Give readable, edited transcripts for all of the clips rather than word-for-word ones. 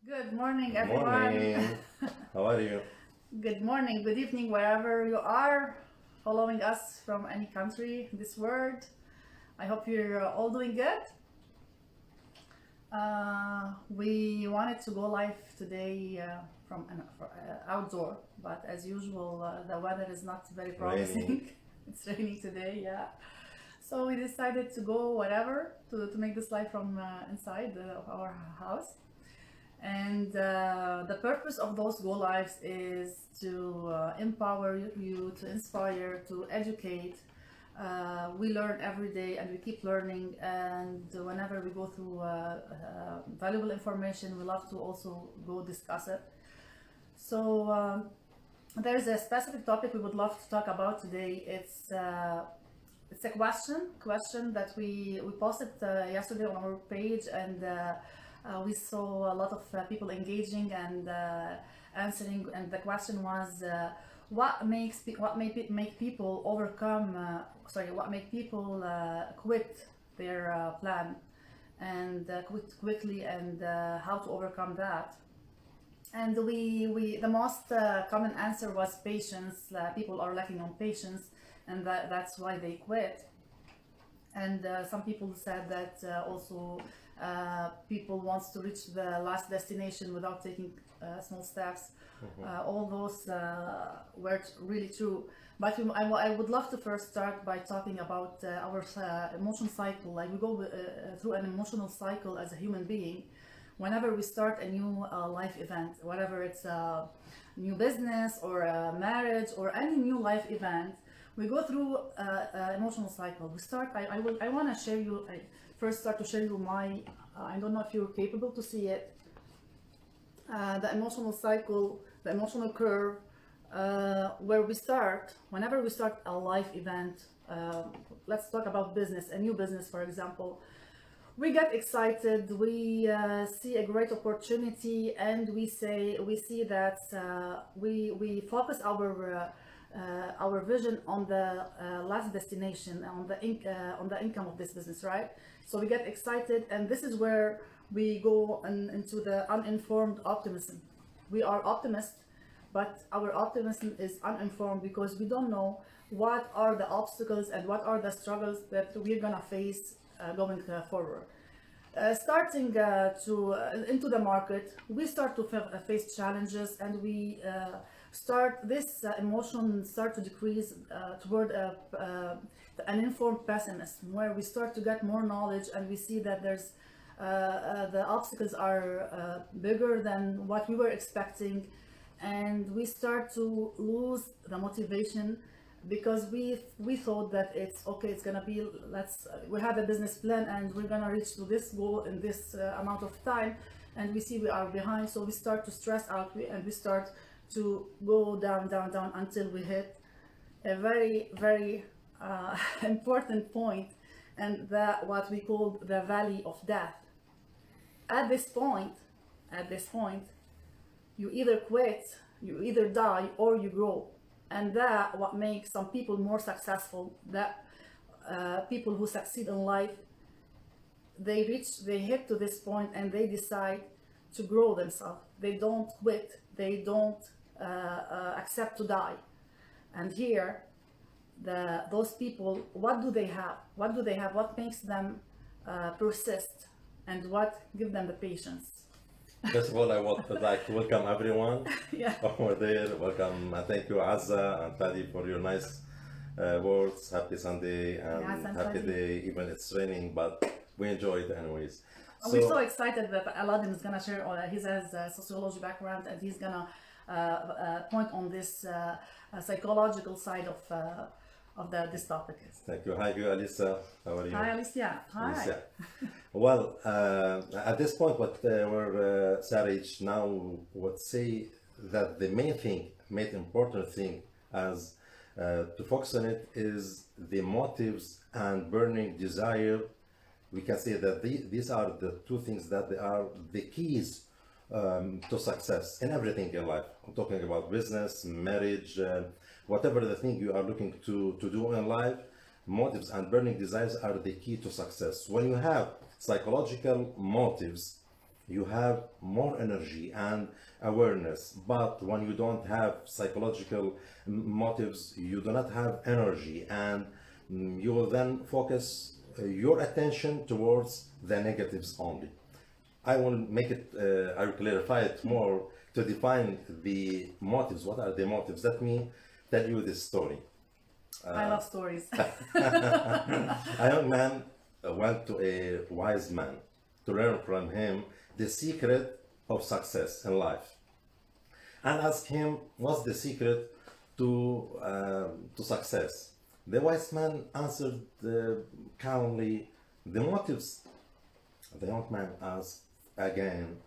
Good morning, Good everyone. morning. How are you? Good morning, good evening, wherever you are following us from any country in this world. I hope you're all doing good. We wanted to go live today from an outdoor, but as usual, the weather is not very Raining. promising. It's raining today, yeah. So we decided to go whatever to make this live from inside our house. And the purpose of those go lives is to empower you, to inspire, to educate. We learn every day and we keep learning. And whenever we go through valuable information, we love to also go discuss it. So there's a specific topic we would love to talk about today. It's a question that we posted yesterday on our page, and we saw a lot of people engaging and answering. And the question was, what make people overcome? What make people quit their plan and quit quickly, and how to overcome that? And we the most common answer was patience. People are lacking on patience, and that's why they quit. And some people said that also people wants to reach the last destination without taking small steps. All those were really true. But I would love to first start by talking about our emotion cycle. Like we go through an emotional cycle as a human being. Whenever we start a new life event, whatever it's a new business or a marriage or any new life event, we go through emotional cycle. We start. I want to share you. I first start to share you my. I don't know if you're capable to see it. The emotional cycle, the emotional curve, where we start. Whenever we start a life event, let's talk about business. A new business, for example. We get excited. We see a great opportunity, and we see that we focus our vision on the last destination, on the income of this business, right? So we get excited, and this is where we go into the uninformed optimism. We are optimists, but our optimism is uninformed because we don't know what are the obstacles and what are the struggles that we're gonna face going forward. Starting to into the market, we start to face challenges, and we start this emotion start to decrease toward an informed pessimism, where we start to get more knowledge, and we see that there's the obstacles are bigger than what we were expecting, and we start to lose the motivation because we thought that it's okay, it's gonna be, let's we have a business plan and we're gonna reach to this goal in this amount of time, and we see we are behind, so we start to stress out, and we start to go down down down until we hit a very important point, and that what we call the valley of death. At this point, at this point, you either quit, you either die, or you grow. And that what makes some people more successful, that people who succeed in life, they hit to this point and they decide to grow themselves. They don't quit, they don't accept to die. And here, those people, what do they have? What do they have? What makes them persist? And what give them the patience? First of all, I would like to welcome everyone Yeah. over there. Welcome and thank you, Azza and Tadi, for your nice words. Happy Sunday Yes, and I'm happy Fadi. day, even it's raining, but we enjoy it anyways. We're so So, excited that Aladdin is gonna share. He has a sociology background, and he's gonna point on this psychological side of this topic. thank you. Hi, you, Alisa. How are you? Hi, Alicia. Hi. Alisa. Well, at this point, what where Sarich now would say that the main important thing as to focus on it is the motives and burning desire. We can say that these are the two things that they are the keys to success in everything in life. I'm talking about business, marriage, whatever the thing you are looking to do in life. Motives and burning desires are the key to success. When you have psychological motives you have more energy and awareness. But when you don't have psychological motives, you do not have energy, and you will then focus your attention towards the negatives only. I will make it, I will clarify it more to define the motives. What are the motives? Let me tell you this story. I love stories. A young man went to a wise man to learn from him the secret of success in life, and asked him what's the secret to success. The wise man answered calmly, the motives. The young man asked again,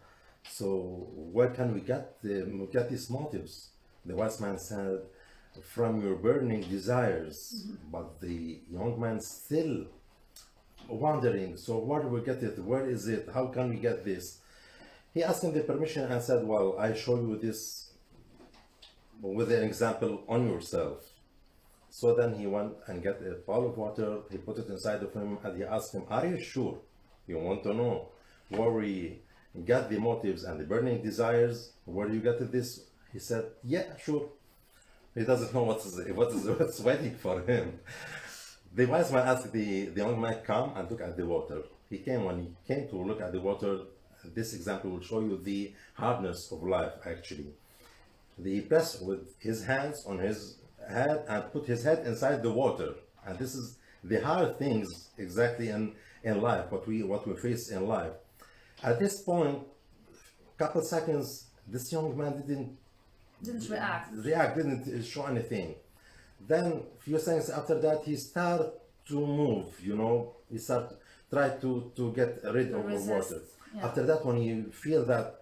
so where can we get these motives? The wise man said, from your burning desires. But the young man still wondering, so where do we get it? Where is it? How can we get this? He asked him the permission and said, well, I show you this with an example on yourself. So then he went and got a bowl of water, he put it inside of him, and he asked him, are you sure you want to know where we got the motives and the burning desires? Where you got this? He said, yeah, sure. He doesn't know what's waiting for him. The wise man asked the young man, come and look at the water. He came. When he came to look at the water, this example will show you the hardness of life actually. He pressed with his hands on his head and put his head inside the water. And this is the hard things exactly in life, what we face in life. At this point, couple seconds, this young man didn't react. didn't show anything. Then few seconds after that, he started to move, he started try to get rid of the Resist. water. Yeah. After that, when he feel that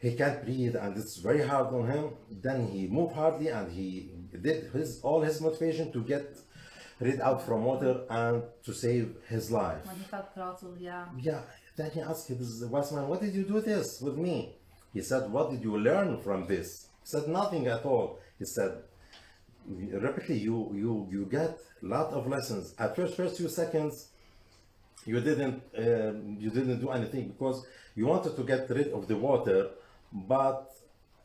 he can't breathe and it's very hard on him, then he moved hardly and he did all his motivation to get rid out from water and to save his life. When he felt throttled, yeah. Yeah, then he asked this wise man, what did you do this with me? He said, what did you learn from this? He said, nothing at all. He said, repeatedly, you get a lot of lessons. At first few seconds, you didn't do anything because you wanted to get rid of the water, but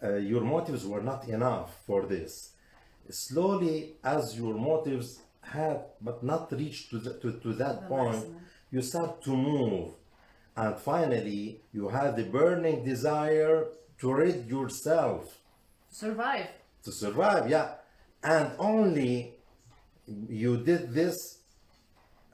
your motives were not enough for this. Slowly, as your motives had but not reached to that The point, maximum. you start to move, and finally you have the burning desire to rid yourself Survive. to survive. Yeah, and only you did this,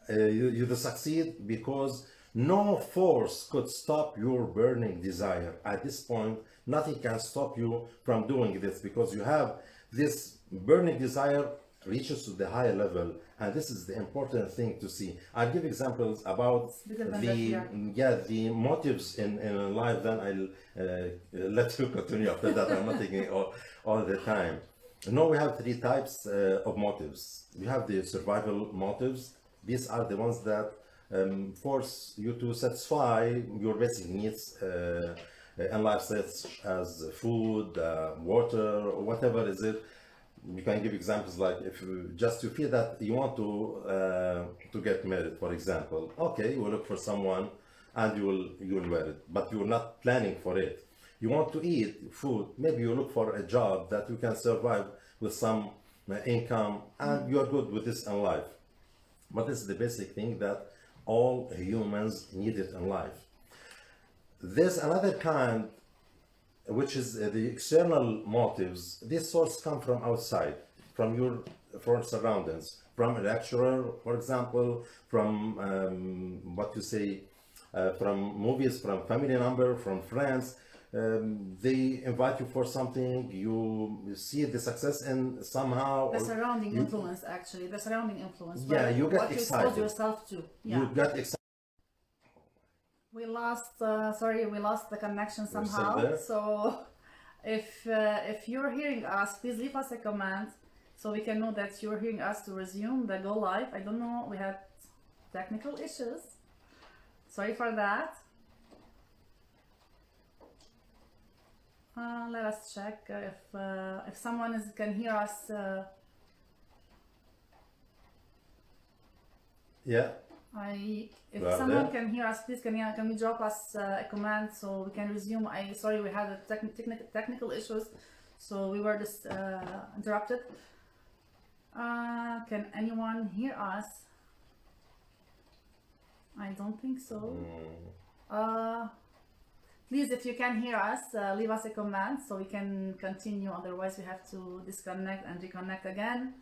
you did succeed because no force could stop your burning desire. At this point, nothing can stop you from doing this because you have this burning desire reaches to the higher level, and this is the important thing to see. I'll give examples about bigger than the that, the motives in life. Then I'll let you continue after that. I'm not taking all the time. No, we have three types of motives. We have the survival motives. These are the ones that force you to satisfy your basic needs in life, such as food, water, whatever is it. You can give examples like if you feel that you want to get married, for example. Okay, you will look for someone and you will marry, but you're not planning for it. You want to eat food, maybe you look for a job that you can survive with some income, and you're good with this in life. But this is the basic thing that all humans need it in life. There's another kind, which is the external motives. These sources come from outside, from your surroundings, from a lecturer, for example, from from movies, from family member, from friends. They invite you for something, you see the success in somehow. The or surrounding you- influence, actually. The surrounding influence. Yeah, you get what you expose excited. yourself to. Yeah. You get excited. We lost, we lost the connection still somehow. there? So, if you're hearing us, please leave us a comment so we can know that you're hearing us to resume the go live. I don't know, we had technical issues. Sorry for that. Let us check if someone can hear us. Yeah. If You are someone there? can hear us, please can we drop us a comment so we can resume? Sorry, we had a technical issues, so we were just interrupted. Can anyone hear us? I don't think so. Please, if you can hear us, leave us a comment so we can continue. Otherwise, we have to disconnect and reconnect again.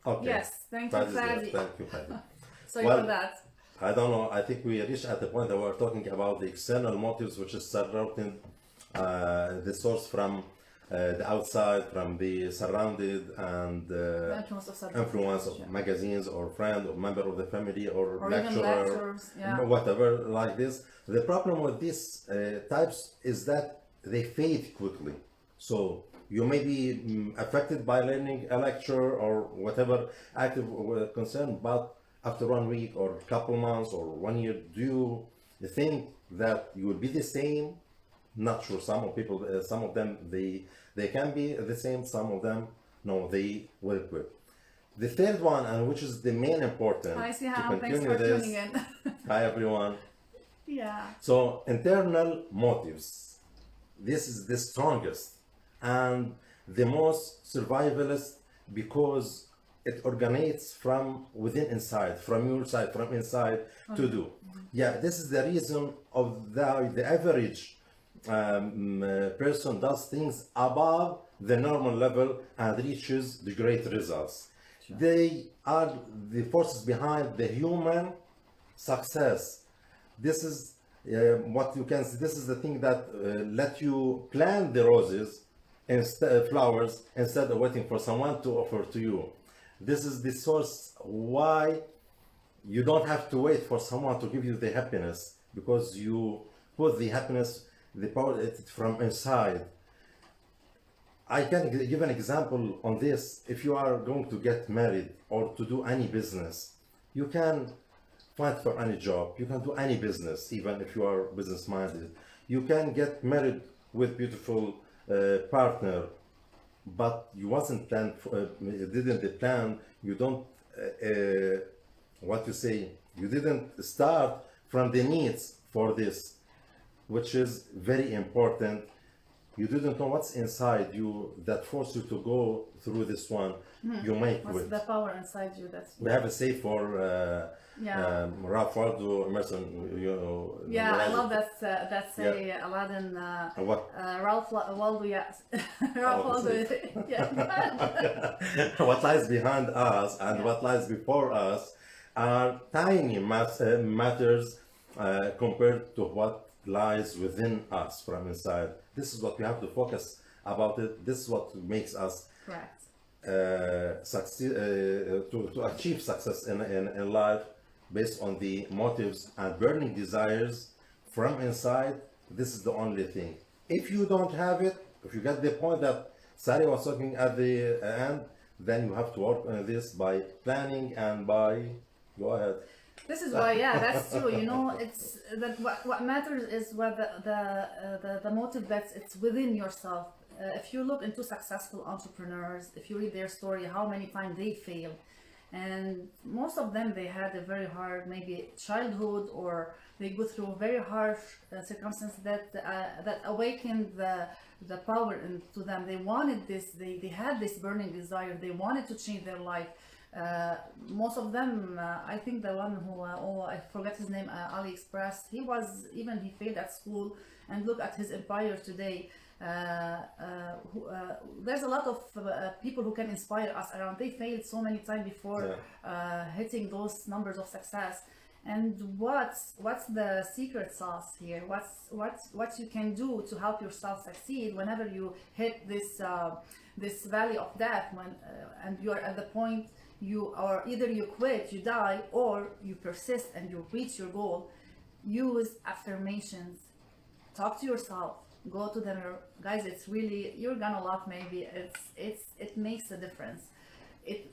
Okay. Yes, thank you, That is good. Fadi. Thank you, Fadi. Sorry Well, for that. I don't know. I think we reached at the point that we're talking about the external motives, which is surrounding the source from the outside, from the surrounded and The influence of subject. influence of Yeah. magazines or friend or member of the family or Or even lecturer, lectures, yeah. whatever like this. The problem with these types is that they fade quickly. So you may be affected by learning a lecture or whatever active concern, but after 1 week or couple months or 1 year, do you think that you will be the same? Not sure. Some of people, some of them, they can be the same. Some of them, no, they will quit. The third one, and which is the main important Hi, to Siham. Thanks continue for this. tuning in. Hi everyone. Yeah. So internal motives. This is the strongest and the most survivalist because it originates from within inside, from your side, from inside to do. Yeah, this is the reason of the average person does things above the normal level and reaches the great results. They are the forces behind the human success. This is what you can see. This is the thing that let you plant the roses instead flowers instead of waiting for someone to offer to you. This is the source why you don't have to wait for someone to give you the happiness because you put the happiness, the power from inside. I can give an example on this. If you are going to get married or to do any business, you can fight for any job. You can do any business, even if you are business minded. You can get married with beautiful partner, but you wasn't planned. You didn't plan. You don't. What you say? You didn't start from the needs for this, which is very important. You didn't know what's inside you that forced you to go through this one. You might What's quit. the power inside you? That's We have a say for Yeah. Ralph Waldo Emerson. You know. yeah. I realized love that say Aladdin. What? Ralph Waldo. Yes. Ralph Waldo. Yeah. What lies behind us and Yeah. what lies before us are tiny matters compared to what lies within us from inside. This is what we have to focus about it. This is what makes us Correct. succeed to achieve success in life based on the motives and burning desires from inside. This is the only thing. If you don't have it, if you get the point that Sari was talking at the end, then you have to work on this by planning and by go ahead. This is why, yeah, that's true. You know, it's that what matters is what the motive that's it's within yourself. If you look into successful entrepreneurs, if you read their story, how many times they failed, and most of them they had a very hard maybe childhood or they go through very harsh circumstances that awakened the power into them. They wanted this. They had this burning desire. They wanted to change their life. Most of them, I think the one who, I forget his name, AliExpress, he failed at school, and look at his empire today. There's a lot of people who can inspire us around. They failed so many times before hitting those numbers of success. And what's the secret sauce here? What you can do to help yourself succeed whenever you hit this valley of death, when and you are at the point you are either you quit, you die, or you persist and you reach your goal. Use affirmations. Talk to yourself. Go to the mirror, guys. It's really, you're gonna laugh. Maybe it makes a difference.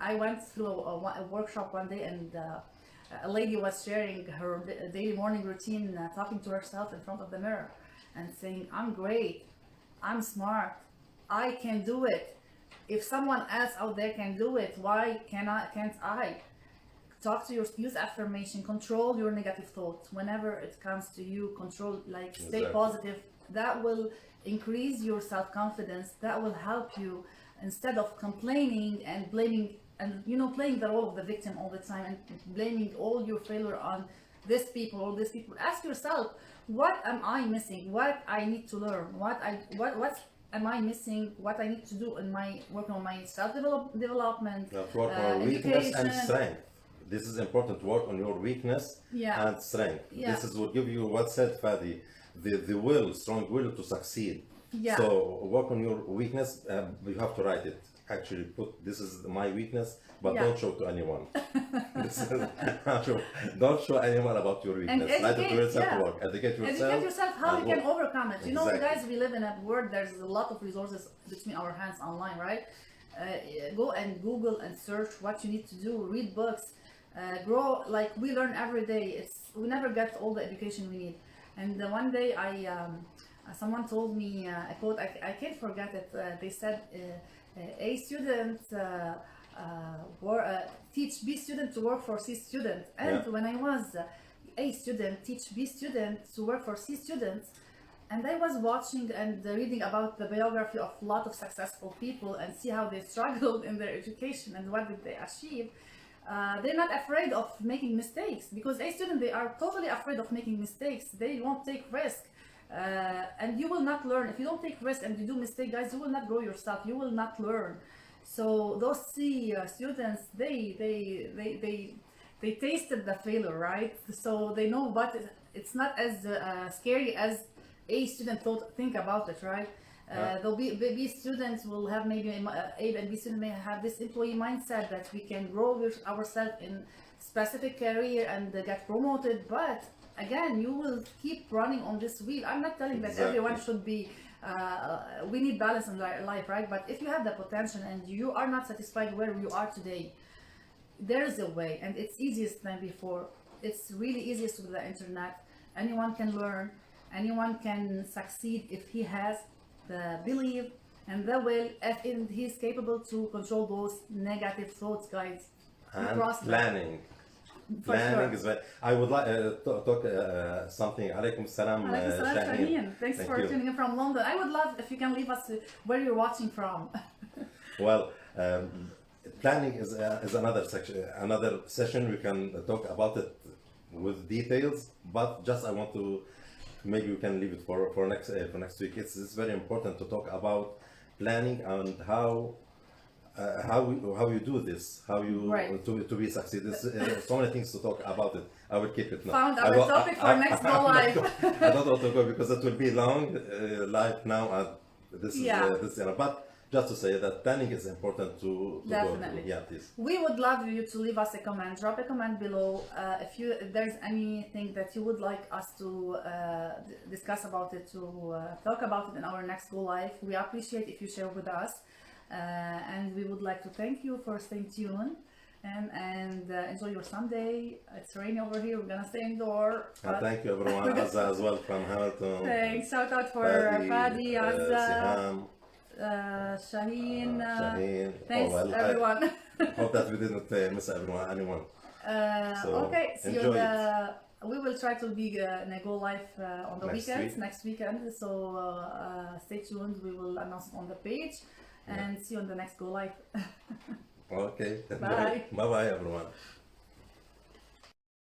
I went through a workshop one day, and a lady was sharing her daily morning routine, talking to herself in front of the mirror, and saying, "I'm great. I'm smart. I can do it." if someone else out there can do it, why can't I? Talk to use affirmation, control your negative thoughts whenever it comes to you, control, like stay Exactly. positive. That will increase your self-confidence. That will help you, instead of complaining and blaming, and playing the role of the victim all the time and blaming all your failure on this people or this people. Ask yourself, what am I missing? What I need to learn? What am I missing? What I need to do in my working on my development, You have to work on weakness and education. strength. This is important to work on your weakness Yeah. and strength. Yeah. This is what give you what said Fadi, the will, strong will to succeed. Yeah. So work on your weakness. You have to write it. Actually, put this is my weakness, but Yeah. don't show to anyone. Don't show anyone about your weakness. Write it to educate, yourself. yeah. Work. Educate yourself. Educate yourself how and you can work. overcome it. Exactly. Guys, we live in a world, there's a lot of resources between our hands online, right? Go and Google and search what you need to do, read books, grow. Like we learn every day. We never get all the education we need. And one day someone told me a quote, I can't forget it. They said, a student teach B student to work for C student. And Yeah. when I was A student teach B student to work for C students, and I was watching and reading about the biography of a lot of successful people and see how they struggled in their education and what did they achieve. They're not afraid of making mistakes, because A student, they are totally afraid of making mistakes. They won't take risk. And you will not learn if you don't take risk and you do mistake, guys. You will not grow yourself. You will not learn. So those C students, they tasted the failure, right? So they know, but it's not as scary as A student think about it, right? Yeah. There'll be B students will have maybe A and B student may have this employee mindset that we can grow ourselves in specific career and get promoted, but again, you will keep running on this wheel. I'm not telling that Exactly. everyone should be. We need balance in life, right? But if you have the potential and you are not satisfied where you are today, there is a way, and it's easiest than before. It's really easiest with the internet. Anyone can learn. Anyone can succeed if he has the belief and the will, if he's capable to control those negative thoughts, guys. We And cross that. planning. For Planning sure. is very. I would like to talk something. Alaikum salam, Alaikum salam, Shaheen. Shaheen. Thanks Thank for you. tuning in from London. I would love if you can leave us where you're watching from. Well, planning is another section, another session. We can talk about it with details, but just I want to maybe we can leave it for next week. It's very important to talk about planning and how you do this, how you Right. to be succeed. There's so many things to talk about it. I will keep it now. Found I our will- topic for next Go Live. I don't want to go because it will be long live now, and this Yeah. is this. But just to say that planning is important to Definitely. go to. Yeah, please. We would love you to leave us a comment. Drop a comment below if there's anything that you would like us to discuss about it, to talk about it in our next Go Live. We appreciate if you share with us, and we would like to thank you for staying tuned and enjoy your Sunday. It's raining over here. We're gonna stay indoor. And but thank you everyone, Azza as well from Hamilton. Thanks. Shout out for Fadi, Azza, Siham, Shaheen. Shaheen. Thanks Oh, well, everyone. I hope that we didn't miss anyone. So, Okay, see you. enjoy We will try to be in a Go Live on the Next weekends, week. next weekend. So stay tuned. We will announce it on the page, and see you on the next Go Live. Okay. Bye. Bye bye everyone.